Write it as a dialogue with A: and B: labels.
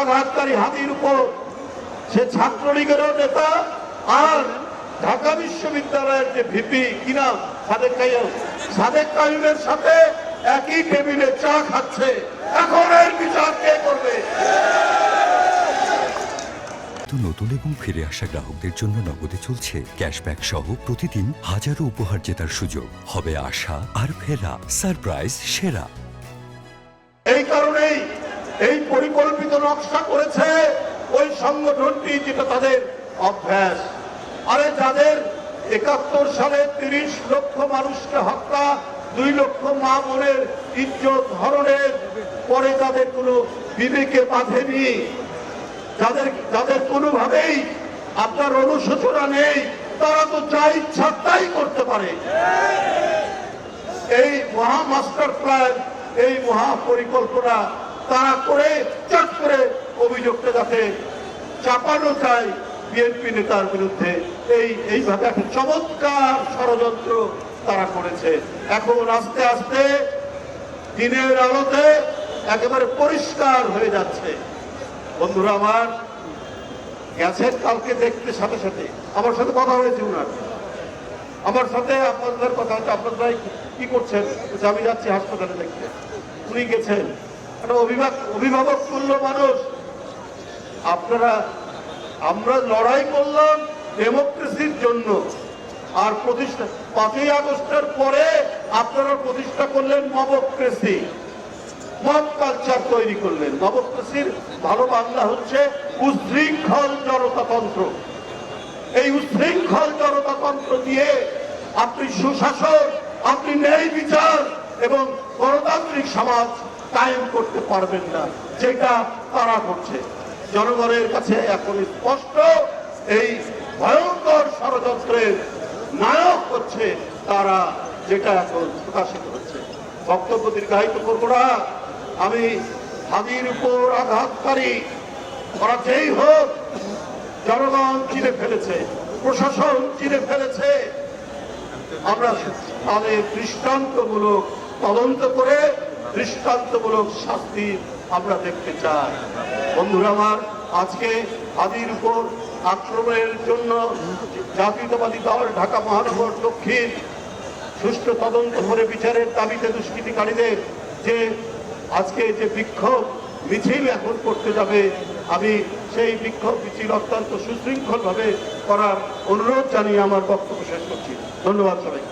A: আঘাতকারী হাদির উপর সে ছাত্রলীগেরও নেতা আর ঢাকা বিশ্ববিদ্যালয়ের যে ভিপি কিনা সাদেক কাইমের সাথে একই টেবিলে চা খাচ্ছে। এখন এর বিচার কে করবে?
B: নতুন এবং ফিরে আসা গ্রাহকদের জন্য নগদে চলছে ক্যাশব্যাক সহ প্রতিদিন হাজারো উপহার জেতার সুযোগ। হবে আশা আর ফেরা, সারপ্রাইজ সেরা।
A: এই কারণেই এই পরিকল্পিত নকশা করেছে ওই সংগঠনটি, যেটা তাদের অভ্যাস। আরে যাদের ৭১ সালে ৩০ লক্ষ মানুষকে হত্যা, ২ লক্ষ মা বোনের ইজ্জত হরণের পরে যাদের কোনো বিবেকে বাঁধেনি, যাদের কোনোভাবেই আপনার অনুশোচনা নেই, তারা তো যা ইচ্ছা তাই করতে পারে। এই মহা মাস্টার প্ল্যান, এই মহা পরিকল্পনা তারা করে চট করে অভিযোগটা যাতে চাপানো যায় বিএনপি নেতার বিরুদ্ধে, এইভাবে একটা চমৎকার ষড়যন্ত্র তারা করেছে। এখন আস্তে আস্তে দিনের আলোতে একেবারে পরিষ্কার হয়ে যাচ্ছে। বন্ধুরা আমার, গেছেন কালকে দেখতে, সাথে সাথে আমার সাথে কথা হয়েছে উনার, আমার সাথে আপনাদের কথা হচ্ছে, আপনারা কি করছেন? আমি যাচ্ছি হাসপাতালে দেখতে। উনি গেছেন, একটা অভিভাবক তুল্য মানুষ। আমরা লড়াই করলাম ডেমোক্রেসির জন্য, আর প্রতিষ্ঠা ৫ই আগস্টের পরে আপনারা প্রতিষ্ঠা করলেন মবক্রেসি, মব কালচার তৈরি করলেন। মবক্রেসির ভালো বাংলা হচ্ছে উশৃঙ্খল জনতাতন্ত্র। এই উশৃঙ্খল জনতাতন্ত্র দিয়ে আপনি সুশাসন, আপনি ন্যায় বিচার এবং গণতান্ত্রিক সমাজ কায়েম করতে পারবেন না, যেটা তারা করছে। জনগণের কাছে এখন স্পষ্ট এই ভয়ঙ্কর ষড়যন্ত্রের নায়ক হচ্ছে তারা, যেটা এখন প্রকাশিত হচ্ছে। বক্তব্য দীর্ঘায়িত করবো না। আমি হাদির উপর আঘাতকারী করা যেই হোক, জনগণ চিনে ফেলেছে, প্রশাসন চিনে ফেলেছে। আমরা তাদের দৃষ্টান্তমূলক তদন্ত করে দৃষ্টান্তমূলক শাস্তি আমরা দেখতে চাই। বন্ধুরা আমার, আজকে হাদির উপর আক্রমণের জন্য জাতীয়তাবাদী দল ঢাকা মহানগর দক্ষিণ সুষ্ঠু তদন্ত করে বিচারের দাবিতে দুষ্কৃতিকারীদের যে আজকে যে বিক্ষোভ মিছিল এখন করতে যাবে, আমি সেই বিক্ষোভ মিছিল অত্যন্ত সুশৃঙ্খলভাবে করার অনুরোধ জানিয়ে আমার বক্তব্য শেষ করছি। ধন্যবাদ সবাই।